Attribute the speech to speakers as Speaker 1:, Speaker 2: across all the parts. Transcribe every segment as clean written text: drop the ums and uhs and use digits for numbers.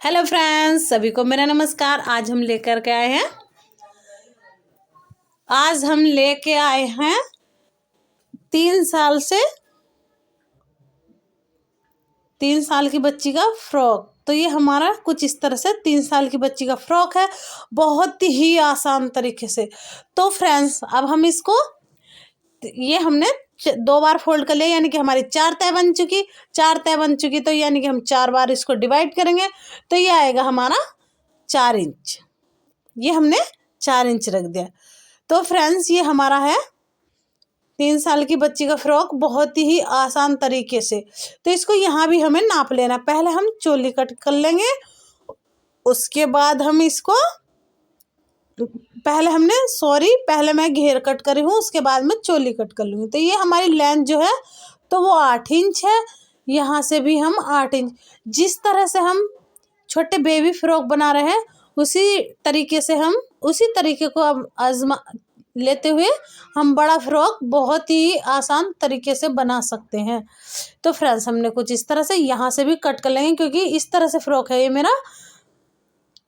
Speaker 1: Hello friends, सभी को मेरा नमस्कार। आज हम लेकर के आए हैं 3 साल से 3 साल की बच्ची का फ्रॉक। तो ये हमारा कुछ इस तरह से 3 साल की बच्ची का फ्रॉक है, बहुत ही आसान तरीके से। तो फ्रेंड्स, अब हम इसको ये हमने 2 बार फोल्ड कर लिया, यानी कि हमारी 4 तह बन चुकी। तो यानी कि हम 4 बार इसको डिवाइड करेंगे तो ये आएगा हमारा 4 इंच। ये हमने 4 इंच रख दिया। तो फ्रेंड्स, ये हमारा है 3 साल की बच्ची का फ्रॉक, बहुत ही आसान तरीके से। तो इसको यहाँ भी हमें नाप लेना। पहले हम चोली कट कर लेंगे, उसके बाद हम इसको पहले मैं घेर कट करी हूँ, उसके बाद मैं चोली कट कर लूँगी। तो ये हमारी लेंथ जो है तो वो 8 इंच है। यहाँ से भी हम 8 इंच, जिस तरह से हम छोटे बेबी फ्रॉक बना रहे हैं उसी तरीके को अब आजमा लेते हुए हम बड़ा फ्रॉक बहुत ही आसान तरीके से बना सकते हैं। तो फ्रेंड्स, हमने कुछ इस तरह से यहाँ से भी कट कर लेंगे, क्योंकि इस तरह से फ्रॉक है ये मेरा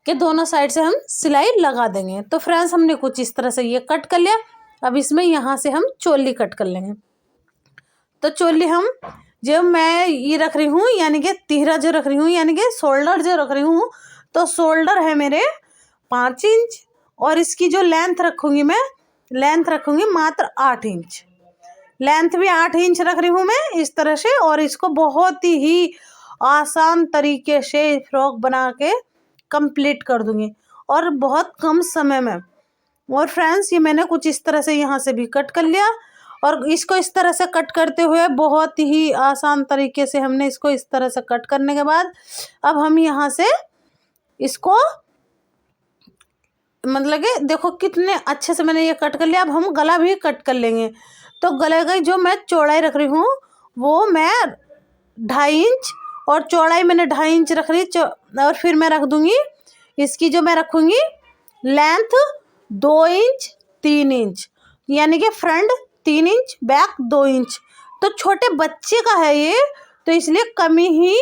Speaker 1: कि दोनों साइड से हम सिलाई लगा देंगे। तो फ्रेंड्स, हमने कुछ इस तरह से ये कट कर लिया। अब इसमें यहाँ से हम चोली कट कर लेंगे। तो चोली हम जो मैं ये रख रही हूँ, यानी कि तिहरा जो रख रही हूँ, यानी कि शोल्डर जो रख रही हूँ, तो शोल्डर है मेरे 5 इंच और इसकी जो लेंथ रखूँगी मात्र 8 इंच। लेंथ भी 8 इंच रख रही हूँ मैं इस तरह से, और इसको बहुत ही आसान तरीके से फ्रॉक बना के कंप्लीट कर दूँगी और बहुत कम समय में। और फ्रेंड्स, ये मैंने कुछ इस तरह से यहाँ से भी कट कर लिया, और इसको इस तरह से कट करते हुए बहुत ही आसान तरीके से हमने इसको इस तरह से कट करने के बाद अब हम यहाँ से इसको मतलब कि देखो कितने अच्छे से मैंने ये कट कर लिया। अब हम गला भी कट कर लेंगे। तो गले की जो मैं चौड़ाई रख रही हूँ वो मैं 2.5 इंच, और चौड़ाई मैंने 2.5 इंच रख रही, और फिर मैं रख दूँगी इसकी जो मैं रखूँगी लेंथ 2 इंच 3 इंच, यानी कि फ्रंट 3 इंच बैक 2 इंच। तो छोटे बच्चे का है ये, तो इसलिए कमी ही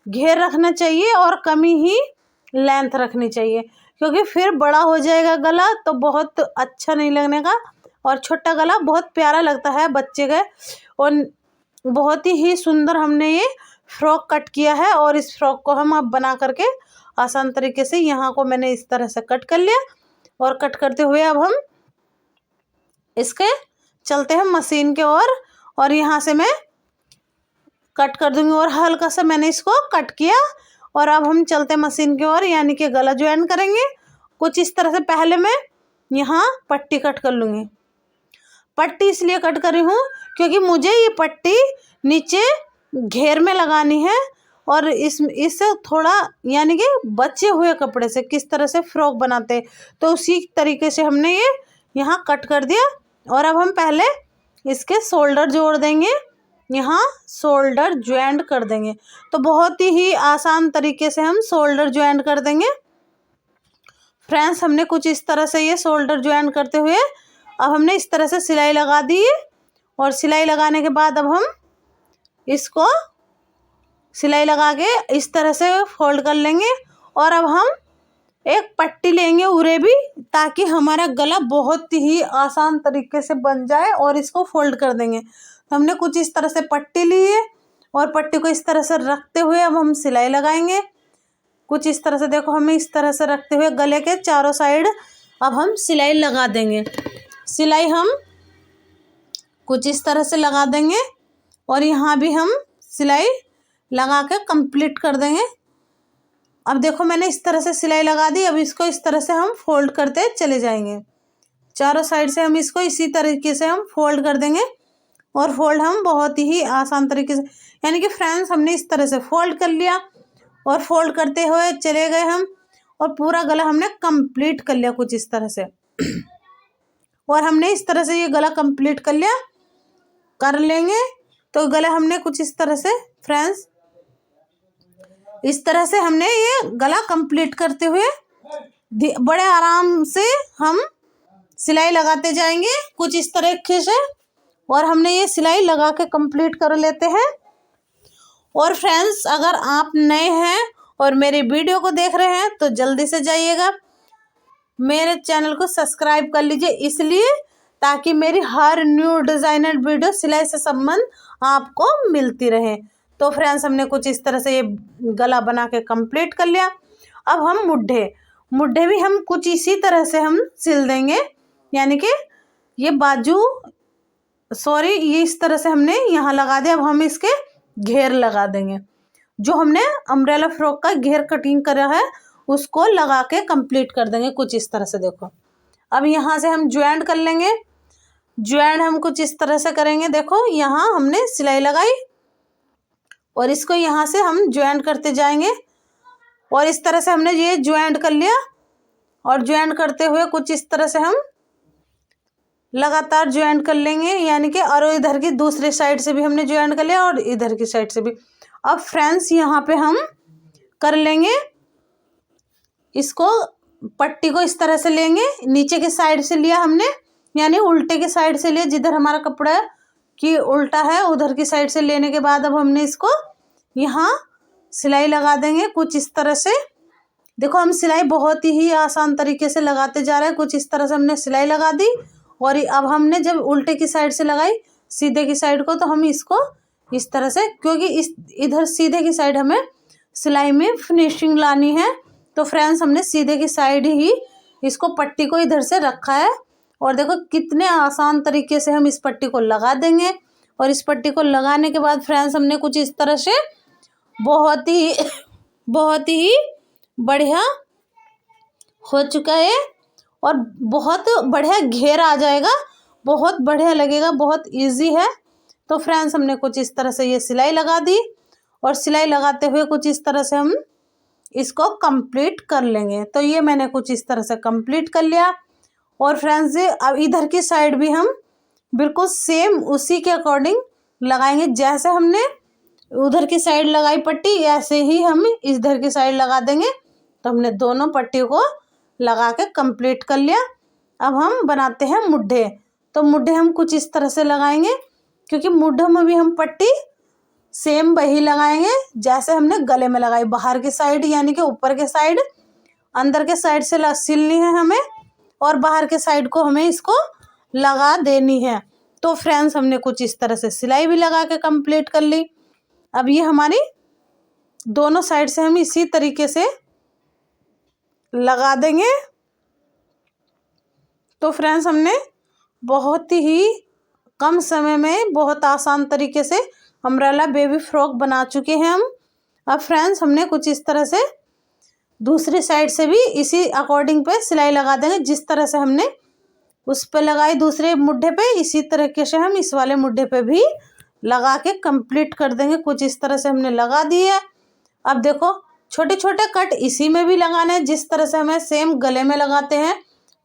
Speaker 1: घेर रखना चाहिए और कमी ही लेंथ रखनी चाहिए, क्योंकि फिर बड़ा हो जाएगा गला तो बहुत अच्छा नहीं लगने का, और छोटा गला बहुत प्यारा लगता है बच्चे का। और बहुत ही सुंदर हमने ये फ्रॉक कट किया है, और इस फ्रॉक को हम अब बना करके आसान तरीके से यहाँ को मैंने इस तरह से कट कर लिया। और कट करते हुए अब हम इसके चलते हैं मशीन के ओर, और यहाँ से मैं कट कर दूंगी और हल्का सा मैंने इसको कट किया। और अब हम चलते मशीन की ओर, यानी कि गला ज्वाइन करेंगे कुछ इस तरह से। पहले मैं यहाँ पट्टी कट कर लूँगी। पट्टी इसलिए कट कर रही हूँ क्योंकि मुझे ये पट्टी नीचे घेर में लगानी है, और इससे थोड़ा यानी कि बचे हुए कपड़े से किस तरह से फ्रॉक बनाते हैं, तो उसी तरीके से हमने ये यहाँ कट कर दिया। और अब हम पहले इसके शोल्डर जोड़ देंगे, यहाँ शोल्डर ज्वाइंट कर देंगे। तो बहुत ही आसान तरीके से हम शोल्डर ज्वाइंट कर देंगे। फ्रेंड्स, हमने कुछ इस तरह से ये शोल्डर ज्वाइंट करते हुए अब हमने इस तरह से सिलाई लगा दी, और सिलाई लगाने के बाद अब हम इसको सिलाई लगा के इस तरह से फोल्ड कर लेंगे। और अब हम एक पट्टी लेंगे उरे भी, ताकि हमारा गला बहुत ही आसान तरीके से बन जाए, और इसको फोल्ड कर देंगे। तो हमने कुछ इस तरह से पट्टी ली है, और पट्टी को इस तरह से रखते हुए अब हम सिलाई लगाएंगे कुछ इस तरह से। देखो, हमें इस तरह से रखते हुए गले के चारों साइड अब हम सिलाई लगा देंगे। सिलाई हम कुछ इस तरह से लगा देंगे, और यहाँ भी हम सिलाई लगा के कंप्लीट कर देंगे। अब देखो, मैंने इस तरह से सिलाई लगा दी। अब इसको इस तरह से हम फोल्ड करते चले जाएंगे। चारों साइड से हम इसको इसी तरीके से हम फोल्ड कर देंगे, और फोल्ड हम बहुत ही आसान तरीके से, यानी कि फ्रेंड्स, हमने इस तरह से फोल्ड कर लिया, और फोल्ड करते हुए चले गए हम, और पूरा गला हमने कंप्लीट कर लिया कुछ इस तरह से। और हमने इस तरह से ये गला कंप्लीट कर लेंगे। तो गला हमने कुछ इस तरह से फ्रेंड्स, इस तरह से हमने ये गला कंप्लीट करते हुए बड़े आराम से हम सिलाई लगाते जाएंगे कुछ इस तरीके से, और हमने ये सिलाई लगा के कंप्लीट कर लेते हैं। और फ्रेंड्स, अगर आप नए हैं और मेरी वीडियो को देख रहे हैं तो जल्दी से जाइएगा मेरे चैनल को सब्सक्राइब कर लीजिए, इसलिए ताकि मेरी हर न्यू डिज़ाइनर वीडियो सिलाई से संबंध आपको मिलती रहे। तो फ्रेंड्स हमने कुछ इस तरह से ये गला बना के कंप्लीट कर लिया। अब हम मुड्ढे भी हम कुछ इसी तरह से हम सिल देंगे, यानी कि ये बाजू ये इस तरह से हमने यहाँ लगा दिया। अब हम इसके घेर लगा देंगे, जो हमने अम्ब्रेला फ्रॉक का घेर कटिंग करा है उसको लगा के कंप्लीट कर देंगे कुछ इस तरह से। देखो अब यहाँ से हम ज्वाइंट कर लेंगे। ज्वाइंट हम कुछ इस तरह से करेंगे। देखो यहाँ हमने सिलाई लगाई और इसको यहाँ से हम ज्वाइंट करते जाएंगे और इस तरह से हमने ये ज्वाइंट कर लिया। और ज्वाइंट करते हुए कुछ इस तरह से हम लगातार ज्वाइंट कर लेंगे, यानी कि और इधर की दूसरी साइड से भी हमने ज्वाइंट कर लिया और इधर की साइड से भी। अब फ्रेंड्स यहाँ पे हम कर लेंगे इसको, पट्टी को इस तरह से लेंगे, नीचे के साइड से लिया हमने, यानी उल्टे के साइड से लिया, जिधर हमारा कपड़ा की उल्टा है उधर की साइड से लेने के बाद अब हमने इसको यहाँ सिलाई लगा देंगे कुछ इस तरह से। देखो हम सिलाई बहुत ही आसान तरीके से लगाते जा रहे हैं। कुछ इस तरह से हमने सिलाई लगा दी और अब हमने जब उल्टे की साइड से लगाई सीधे की साइड को, तो हम इसको इस तरह से, क्योंकि इधर सीधे की साइड हमें सिलाई में फिनिशिंग लानी है, तो फ्रेंड्स हमने सीधे की साइड ही इसको पट्टी को इधर से रखा है। और देखो कितने आसान तरीके से हम इस पट्टी को लगा देंगे। और इस पट्टी को लगाने के बाद फ्रेंड्स हमने कुछ इस तरह से बहुत ही बढ़िया हो चुका है और बहुत बढ़िया घेर आ जाएगा, बहुत बढ़िया लगेगा, बहुत इजी है। तो फ्रेंड्स हमने कुछ इस तरह से ये सिलाई लगा दी और सिलाई लगाते हुए कुछ इस तरह से हम इसको कंप्लीट कर लेंगे। तो ये मैंने कुछ इस तरह से कंप्लीट कर लिया। और फ्रेंड्स अब इधर की साइड भी हम बिल्कुल सेम उसी के अकॉर्डिंग लगाएंगे, जैसे हमने उधर की साइड लगाई पट्टी ऐसे ही हम इधर की साइड लगा देंगे। तो हमने दोनों पट्टी को लगा के कंप्लीट कर लिया। अब हम बनाते हैं मुड्ढे। तो मुड्ढे हम कुछ इस तरह से लगाएंगे, क्योंकि मुड्ढों में भी हम पट्टी सेम वही लगाएंगे जैसे हमने गले में लगाई। बाहर की साइड यानी कि ऊपर के साइड, अंदर के साइड से सिलनी है हमें और बाहर के साइड को हमें इसको लगा देनी है। तो फ्रेंड्स हमने कुछ इस तरह से सिलाई भी लगा के कंप्लीट कर ली। अब ये हमारी दोनों साइड से हम इसी तरीके से लगा देंगे। तो फ्रेंड्स हमने बहुत ही कम समय में बहुत आसान तरीके से अम्ब्रेला बेबी फ्रॉक बना चुके हैं हम। अब फ्रेंड्स हमने कुछ इस तरह से दूसरी साइड से भी इसी अकॉर्डिंग पे सिलाई लगा देंगे, जिस तरह से हमने उस पे लगाई दूसरे मुड्ढे पे, इसी तरीके से हम इस वाले मुड्ढे पे भी लगा के कंप्लीट कर देंगे। कुछ इस तरह से हमने लगा दी है। अब देखो छोटे छोटे कट इसी में भी लगाने हैं, जिस तरह से हमें सेम गले में लगाते हैं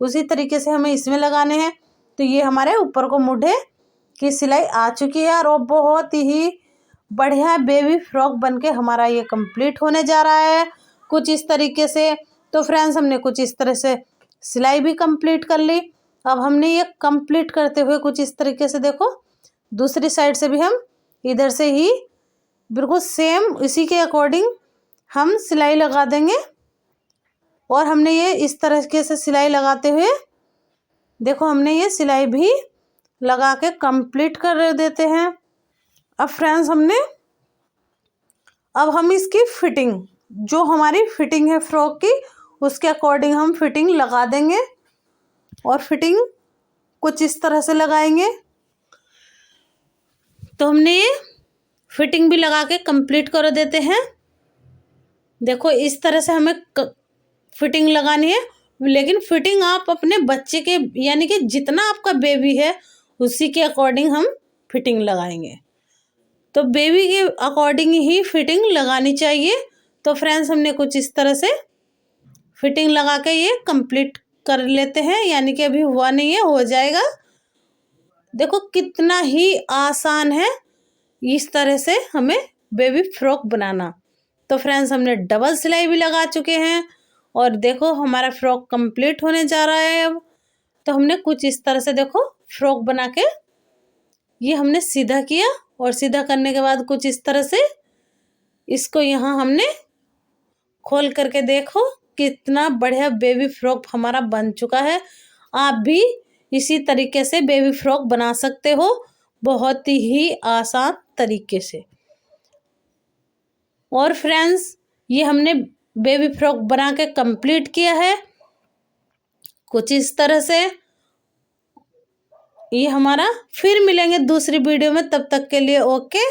Speaker 1: उसी तरीके से हमें इसमें लगाने हैं। तो ये हमारे ऊपर को मुड्ढे की सिलाई आ चुकी है और बहुत ही बढ़िया बेबी फ्रॉक बनके हमारा ये कंप्लीट होने जा रहा है कुछ इस तरीके से। तो फ्रेंड्स हमने कुछ इस तरह से सिलाई भी कंप्लीट कर ली। अब हमने ये कंप्लीट करते हुए कुछ इस तरीके से देखो दूसरी साइड से भी हम इधर से ही बिल्कुल सेम इसी के अकॉर्डिंग हम सिलाई लगा देंगे। और हमने ये इस तरीके से सिलाई लगाते हुए देखो हमने ये सिलाई भी लगा के कंप्लीट कर देते हैं। अब फ्रेंड्स अब हम इसकी फिटिंग, जो हमारी फिटिंग है फ्रॉक की, उसके अकॉर्डिंग हम फिटिंग लगा देंगे। और फिटिंग कुछ इस तरह से लगाएंगे। तो हमने ये फिटिंग भी लगा के कंप्लीट कर देते हैं। देखो इस तरह से हमें फिटिंग लगानी है, लेकिन फिटिंग आप अपने बच्चे के यानी कि जितना आपका बेबी है उसी के अकॉर्डिंग हम फिटिंग लगाएंगे। तो बेबी के अकॉर्डिंग ही फिटिंग लगानी चाहिए। तो फ्रेंड्स हमने कुछ इस तरह से फिटिंग लगा के ये कंप्लीट कर लेते हैं, यानी कि अभी हुआ नहीं है, हो जाएगा। देखो कितना ही आसान है इस तरह से हमें बेबी फ्रॉक बनाना। तो फ्रेंड्स हमने डबल सिलाई भी लगा चुके हैं और देखो हमारा फ्रॉक कंप्लीट होने जा रहा है अब। तो हमने कुछ इस तरह से देखो फ्रॉक बना के ये हमने सीधा किया और सीधा करने के बाद कुछ इस तरह से इसको यहाँ हमने खोल करके देखो कितना बढ़िया बेबी फ्रॉक हमारा बन चुका है। आप भी इसी तरीके से बेबी फ्रॉक बना सकते हो, बहुत ही आसान तरीके से। और फ्रेंड्स, ये हमने बेबी फ्रॉक बना के कंप्लीट किया है कुछ इस तरह से। ये हमारा, फिर मिलेंगे दूसरी वीडियो में, तब तक के लिए ओके।